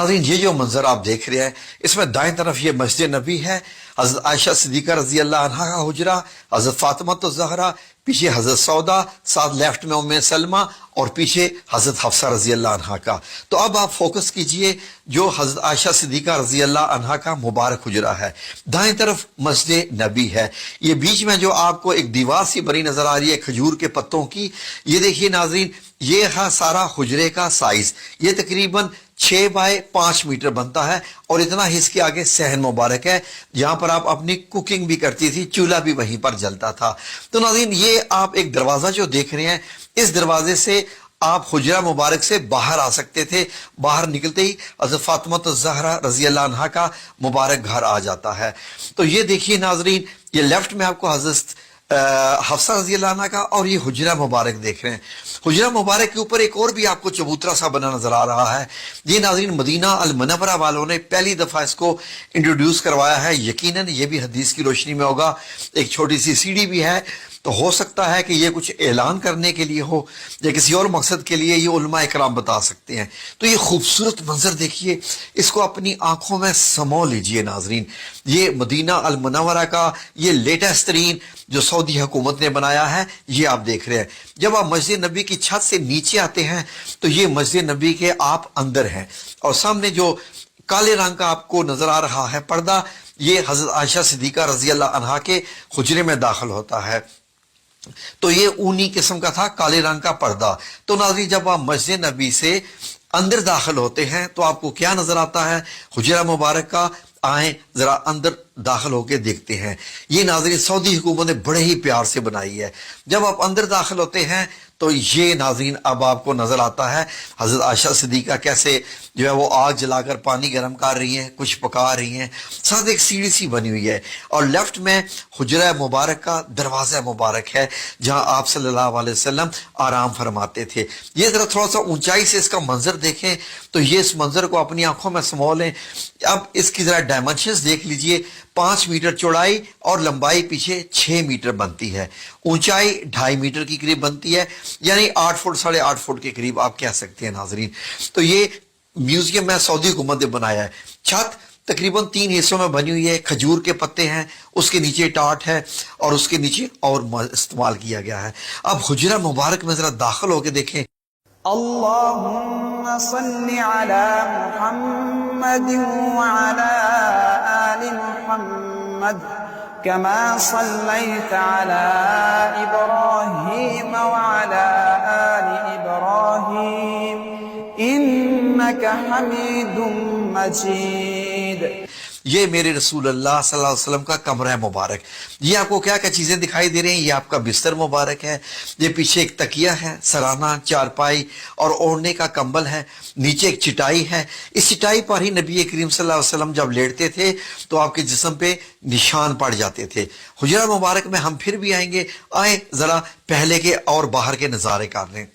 नाज़रीन, ये जो मंजर आप देख रहे हैं, इसमें दाएं तरफ ये मस्जिद नबी है, हजरत आयशा सिद्दीका रजी अल्लाह अन्हा का हुजरा, हजरत फातिमा तो ज़हरा, पीछे हजरत सौदा, साथ लेफ्ट में उम्मे सलमा और पीछे हजरत हफ्सा रजी अल्लाह अन्हा का। तो अब आप फोकस कीजिए जो हजरत आयशा सिद्दीका रजी अल्लाह अन्हा का मुबारक हुजरा है, दाएं तरफ मस्जिद नबी है। ये बीच में जो आपको एक दीवार सी बनी नजर आ रही है खजूर के पत्तों की, ये देखिए नाज़रीन, ये है सारा हुजरे का साइज। ये तकरीबन 6 बाय 5 मीटर बनता है और इतना ही इसके आगे सहन मुबारक है जहां पर आप अपनी कुकिंग भी करती थी, चूल्हा भी वहीं पर जलता था। तो नाज़रीन, ये आप एक दरवाजा जो देख रहे हैं, इस दरवाजे से आप हुजरा मुबारक से बाहर आ सकते थे। बाहर निकलते ही हज़रत फातिमा ज़हरा रज़ी अल्लाह अन्हा का मुबारक घर आ जाता है। तो ये देखिए नाज़रीन, ये लेफ्ट में आपको हज़रत हफ्सा रज़ी अल्लाह अन्हा का और ये हुजरा मुबारक देख रहे हैं। हुजरा मुबारक के ऊपर एक और भी आपको चबूतरा सा बना नजर आ रहा है। ये नाज़रीन मदीना अल मुनव्वरा वालों ने पहली दफा इसको इंट्रोड्यूस करवाया है। यकीनन ये भी हदीस की रोशनी में होगा। एक छोटी सी सीढ़ी भी है, तो हो सकता है कि ये कुछ ऐलान करने के लिए हो या किसी और मकसद के लिए, ये उलमा इकराम बता सकते हैं। तो ये खूबसूरत मंजर देखिए, इसको अपनी आंखों में समो लीजिए नाजरीन। ये मदीना अल मुनव्वरा का ये लेटेस्ट तरीन जो सऊदी हुकूमत ने बनाया है, ये आप देख रहे हैं। जब आप मस्जिद नबी की छत से नीचे आते हैं तो ये मस्जिद नबी के आप अंदर हैं और सामने जो काले रंग का आपको नजर आ रहा है पर्दा, ये हजरत आयशा सिद्दीका रजी अल्लाह अन्हा के हुजरे में दाखिल होता है। तो ये ऊनी किस्म का था, काले रंग का पर्दा। तो नाज़रीन, जब आप मस्जिद नबी से अंदर दाखिल होते हैं तो आपको क्या नजर आता है? हुजरा मुबारक का। आए जरा अंदर दाखिल होके देखते हैं। ये नाज़रीन सऊदी हुकूमत ने बड़े ही प्यार से बनाई है। जब आप अंदर दाखिल होते हैं तो ये नाज़रीन अब आपको नजर आता है हजरत आयशा सिद्दीका कैसे जो है वो आग जलाकर पानी गर्म कर रही हैं, कुछ पका रही हैं, साथ एक सीढ़ी सी बनी हुई है और लेफ्ट में हुजरा मुबारक का दरवाज़ा मुबारक है जहां आप सल्लल्लाहु अलैहि वसल्लम आराम फरमाते थे। ये जरा थोड़ा सा ऊंचाई से इसका मंजर देखें तो ये इस मंजर को अपनी आंखों में समो लें। अब इसकी जरा डायमेंशंस देख लीजिए। 5 मीटर चौड़ाई और लंबाई पीछे 6 मीटर बनती है, ऊंचाई 2.5 मीटर की करीब बनती है, यानी 8 फुट 8.5 फुट के करीब आप कह सकते हैं नाजरीन। तो ये म्यूजियम में सऊदी हुकूमत ने बनाया है। छत तकरीबन 3 हिस्सों में बनी हुई है, खजूर के पत्ते हैं, उसके नीचे टाट है और उसके नीचे और इस्तेमाल किया गया है। अब हुजरा मुबारक में जरा दाखिल होकर देखें। अल्लाहुम्मा सल्लि अला मुहम्मद व अला आलि मुहम्मद कमा सल्लैता अला इब्राहीम व अला आलि इब्राहीम इन्नका हमीदुम मजीद। ये मेरे रसूल अल्लाह सल्लल्लाहु अलैहि वसल्लम का कमरा मुबारक। ये आपको क्या क्या चीजें दिखाई दे रही हैं? ये आपका बिस्तर मुबारक है, ये पीछे एक तकिया है, सराना, चारपाई और ओढ़ने का कंबल है, नीचे एक चिटाई है। इस चिटाई पर ही नबी करीम सल्लल्लाहु अलैहि वसल्लम जब लेटते थे तो आपके जिस्म पे निशान पड़ जाते थे। हुजरा मुबारक में हम फिर भी आएंगे। आए जरा पहले के और बाहर के नजारे कर लें।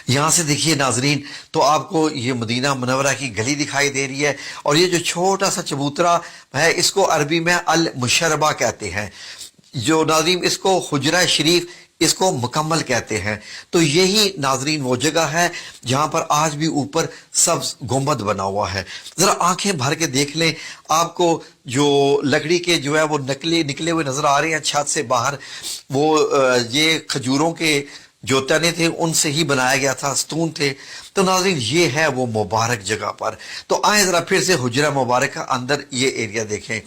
यहां से देखिए नाजरीन, तो आपको ये मदीना मुनव्वरा की गली दिखाई दे रही है और ये जो छोटा सा चबूतरा है इसको अरबी में अल मुशर्रबा कहते हैं। जो नाजरीन इसको हुजरा शरीफ इसको मुकम्मल कहते हैं। तो यही नाजरीन वो जगह है जहां पर आज भी ऊपर सब्ज गुंबद बना हुआ है। जरा आंखें भर के देख लें, आपको जो लकड़ी के जो है वो निकले हुए नजर आ रहे हैं छत से बाहर, वो ये खजूरों के जो तने थे उनसे ही बनाया गया था, स्तून थे। तो नाज़रीन ये है वो मुबारक जगह पर। तो आए जरा फिर से हुजरा मुबारक का अंदर ये एरिया देखें।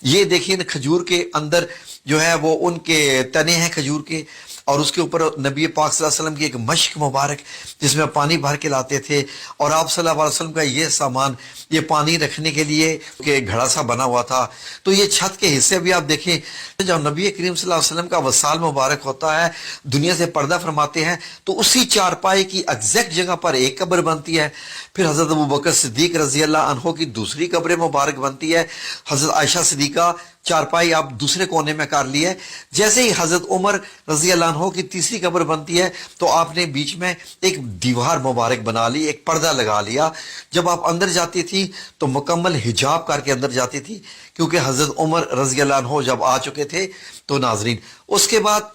ये देखिए खजूर के अंदर जो है वो उनके तने हैं खजूर के और उसके ऊपर नबी पाक सल्लल्लाहु अलैहि वसल्लम की एक मश्क मुबारक जिसमें पानी भर के लाते थे और आप सल्लल्लाहु अलैहि वसल्लम का ये सामान, ये पानी रखने के लिए कि घड़ा सा बना हुआ था। तो ये छत के हिस्से भी आप देखें, जब नबी करीम सल्लल्लाहु अलैहि वसल्लम का वसाल मुबारक होता है, दुनिया से पर्दा फरमाते हैं, तो उसी चारपाई की एग्जैक्ट जगह पर एक कब्र बनती है। फिर हजरत अबू बकर सिद्दीक रजी अल्लाह अन्हो की दूसरी कब्र मुबारक बनती है। हजरत आयशा सिद्दीका चारपाई आप दूसरे कोने में कर ली है। जैसे ही हजरत उमर रजी अल्लाह अन्हो की तीसरी कब्र बनती है तो आपने बीच में एक दीवार मुबारक बना ली, एक पर्दा लगा लिया। जब आप अंदर जाती थी तो मुकम्मल हिजाब करके अंदर जाती थी, क्योंकि हजरत उमर रजी अल्लाह अन्हो जब आ चुके थे। तो नाजरीन उसके बाद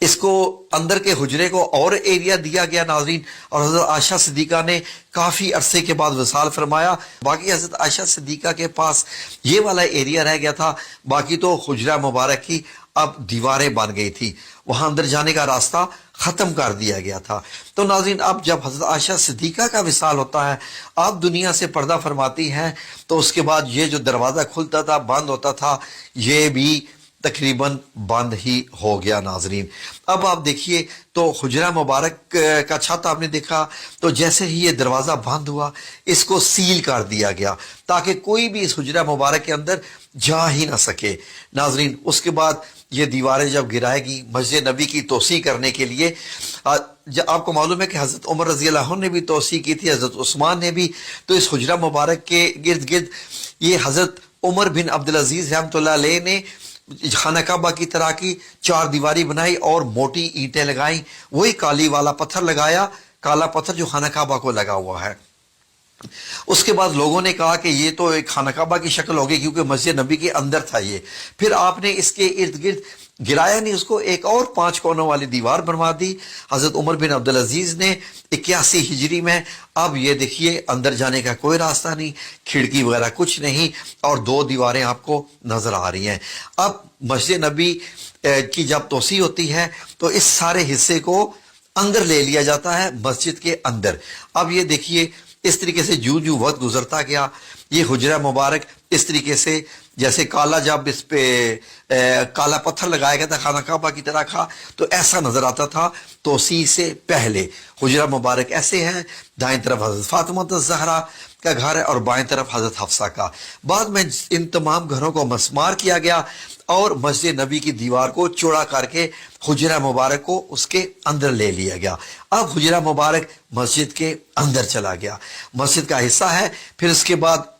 اس کو اندر کے حجرے کو اور ایریا دیا گیا ناظرین, اور حضرت عائشہ صدیقہ نے کافی عرصے کے بعد وصال فرمایا. باقی حضرت عائشہ صدیقہ کے پاس یہ والا ایریا رہ گیا تھا, باقی تو حجرہ مبارک کی اب دیواریں بن گئی تھی, وہاں اندر جانے کا راستہ ختم کر دیا گیا تھا. تو ناظرین اب جب حضرت عائشہ صدیقہ کا وصال ہوتا ہے, آپ دنیا سے پردہ فرماتی ہیں, تو اس کے بعد یہ جو دروازہ کھلتا تھا بند ہوتا تھا یہ بھی تقریباً بند ہی ہو گیا ناظرین. اب آپ دیکھیے تو حجرہ مبارک کا چھت آپ نے دیکھا, تو جیسے ہی یہ دروازہ بند ہوا اس کو سیل کر دیا گیا تاکہ کوئی بھی اس حجرہ مبارک کے اندر جا ہی نہ سکے ناظرین. اس کے بعد یہ دیواریں جب گرائے گی مسجد نبی کی توسیع کرنے کے لیے, آپ کو معلوم ہے کہ حضرت عمر رضی اللہ عنہ نے بھی توسیع کی تھی, حضرت عثمان نے بھی, تو اس حجرہ مبارک کے گرد گرد یہ حضرت عمر بن عبدالعزیز رحمۃ اللہ علیہ نے خانہ کعبہ کی طرح کی 4 دیواری بنائی اور موٹی اینٹیں لگائیں, وہی کالی والا پتھر لگایا, کالا پتھر جو خانہ کعبہ کو لگا ہوا ہے. اس کے بعد لوگوں نے کہا کہ یہ تو ایک خانہ کعبہ کی شکل ہوگی کیونکہ مسجد نبی کے اندر تھا یہ. پھر آپ نے اس کے ارد گرد گرایا نہیں, اس کو ایک اور 5 کونوں والی دیوار بنوا دی حضرت عمر بن عبدالعزیز نے 81 ہجری میں. اب یہ دیکھیے اندر جانے کا کوئی راستہ نہیں, کھڑکی وغیرہ کچھ نہیں, اور 2 دیواریں آپ کو نظر آ رہی ہیں. اب مسجد نبی کی جب توسیع ہوتی ہے تو اس سارے حصے کو اندر لے لیا جاتا ہے مسجد کے اندر. اب یہ دیکھیے اس طریقے سے جو وقت گزرتا گیا یہ حجرہ مبارک اس طریقے سے جیسے کالا, جب اس پہ کالا پتھر لگایا گیا تھا خانہ کعبہ کی طرح کا تو ایسا نظر آتا تھا. توسیع سے پہلے حجرہ مبارک ایسے ہے, دائیں طرف حضرت فاطمہ الزہرا کا گھر ہے اور بائیں طرف حضرت حفصہ کا. بعد میں ان تمام گھروں کو مسمار کیا گیا اور مسجد نبی کی دیوار کو چوڑا کر کے حجرہ مبارک کو اس کے اندر لے لیا گیا. اب حجرہ مبارک مسجد کے اندر چلا گیا, مسجد کا حصہ ہے. پھر اس کے بعد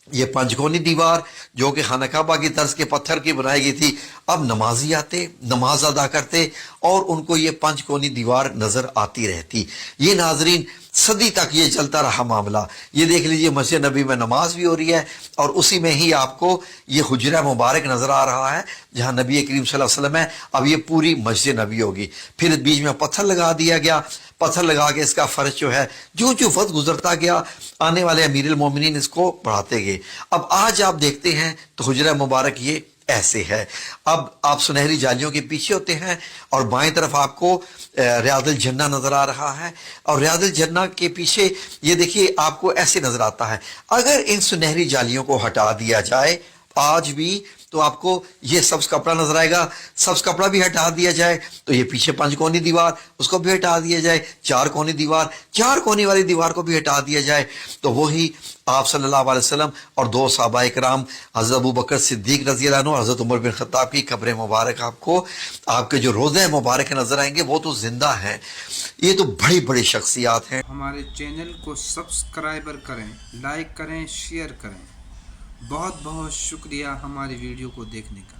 یہ 5 کونی دیوار جو کہ خانہ کعبہ کی طرز کے پتھر کی بنائی گئی تھی, اب نمازی آتے نماز ادا کرتے اور ان کو یہ 5 کونی دیوار نظر آتی رہتی. یہ ناظرین صدی تک یہ چلتا رہا معاملہ. یہ دیکھ لیجئے مسجد نبی میں نماز بھی ہو رہی ہے اور اسی میں ہی آپ کو یہ حجرہ مبارک نظر آ رہا ہے جہاں نبی کریم صلی اللہ علیہ وسلم ہے. اب یہ پوری مسجد نبی ہوگی. پھر بیچ میں پتھر لگا دیا گیا, پتھر لگا کے اس کا فرش جو ہے جو وقت گزرتا گیا آنے والے امیر المومنین اس کو بڑھاتے گئے. اب آج آپ دیکھتے ہیں تو حجرہ مبارک یہ ایسے ہے. اب آپ سنہری جالیوں کے پیچھے ہوتے ہیں اور بائیں طرف آپ کو ریاض الجنہ نظر آ رہا ہے, اور ریاض الجنہ کے پیچھے یہ دیکھیے آپ کو ایسے نظر آتا ہے. اگر ان سنہری جالیوں کو ہٹا دیا جائے آج بھی تو آپ کو یہ سبز کپڑا نظر آئے گا. سبز کپڑا بھی ہٹا دیا جائے تو یہ پیچھے 5 کونی دیوار اس کو بھی ہٹا دیا جائے, 4 کونی دیوار 4 کونی والی دیوار کو بھی ہٹا دیا جائے تو وہی آپ صلی اللہ علیہ وسلم اور 2 صحابہ اکرام حضرت ابو بکر صدیق رضی اللہ عنہ, حضرت عمر بن خطاب کی قبر مبارک آپ کو آپ کے جو روضہ مبارک نظر آئیں گے وہ تو زندہ ہیں. یہ تو بڑی بڑی شخصیات ہیں. ہمارے چینل کو سبسکرائبر کریں, لائک کریں, شیئر کریں. بہت بہت شکریہ ہماری ویڈیو کو دیکھنے کا.